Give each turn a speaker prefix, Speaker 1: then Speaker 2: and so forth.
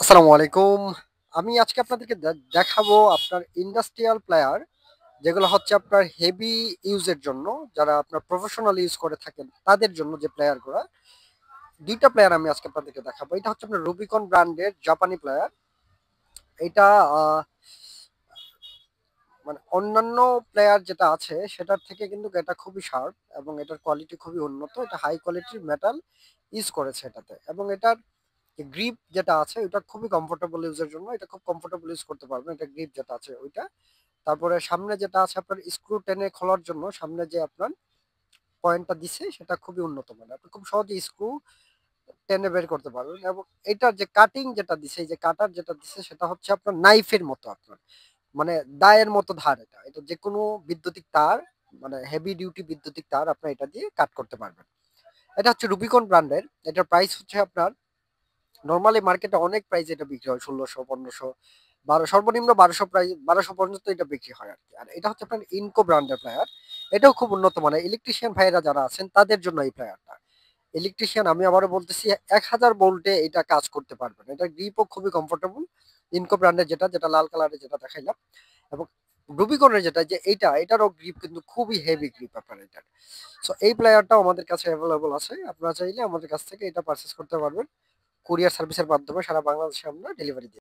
Speaker 1: আসসালামু আলাইকুম। আমি আজকে আপনাদেরকে দেখাবো আপনার ইন্ডাস্ট্রিয়াল প্লেয়ার যেগুলো হচ্ছে আপনার হেভি ইউজের জন্য, যারা আপনার প্রফেশনাল ইউজ করে থাকেন তাদের জন্য যে প্লেয়ারগুলো। ২ টা প্লেয়ার আমি আজকে আপনাদেরকে দেখাবো। এটা হচ্ছে আপনার রুবিকন ব্র্যান্ডের জাপানি প্লেয়ার। এটা আ মানে অন্যান্য প্লেয়ার যেটা আছে সেটার থেকে কিন্তু এটা খুবই শার্প এবং এটার কোয়ালিটি খুবই উন্নত। এটা হাই কোয়ালিটির মেটাল ইউজ করেছে এটাতে, এবং এটার গ্রিপ যেটা আছে ওটা খুবই কমফোর্টেবল ইউজের জন্য। এটা খুব কমফোর্টেবল ইউজ করতে পারবেন। এটা গ্রিপ যেটা আছে ওইটা। তারপরে সামনে যেটা আছে আপনার স্ক্রু টেনে খোলার জন্য সামনে যে আপনার পয়েন্টটা দিছে সেটা খুবই উন্নত মানের। আপনি খুব সহজে স্ক্রু টেনে বের করতে পারবেন, এবং এটার যে কাটিং যেটা দিছে, এই যে কাটার যেটা দিছে সেটা হচ্ছে আপনার নাইফের মতো, আপনার মানে দায়ের মতো ধার। এটা যে কোনো বৈদ্যুতিক তার, মানে হেভি ডিউটি বৈদ্যুতিক তার আপনার এটা দিয়ে কাট করতে পারবেন। এটা হচ্ছে রুবিকন ব্র্যান্ডের। এটার প্রাইস হচ্ছে আপনার নরমালি মার্কেটে অনেক প্রাইস এটা বিক্রি হয়, ১৬০০, ১৫০০, ১২, সর্বনিম্ন ১২০০, প্রাইস ১২০০ পর্যন্ত এটা বিক্রি হয় আর কি। আর এটা হচ্ছে আপনার ইনকো ব্র্যান্ডের প্লেয়ার। এটাও খুব উন্নত মানের। ইলেকট্রিশিয়ান ভাইরা যারা আছেন তাদের জন্য এই প্লেয়ারটা। ইলেকট্রিশিয়ান, আমি আবারও বলতেছি, ১০০০ ভোল্টে এটা কাজ করতে পারবেন। এটা গ্রিপও খুবই কমফোর্টেবল। ইনকো ব্র্যান্ডের যেটা লাল কালারের যেটা দেখাইলাম, এবং রুবিকনের যেটা যে এটারও গ্রিপ কিন্তু খুবই হেভি গ্রিপ আপনার এটার। সো এই প্লেয়ারটাও আমাদের কাছে অ্যাভেলেবল আছে। আপনারা চাইলে আমাদের কাছ থেকে এটা পারচেজ করতে পারবেন। কুরিয়ার সার্ভিসের মাধ্যমে সারা বাংলাদেশে আমরা ডেলিভারি দিই।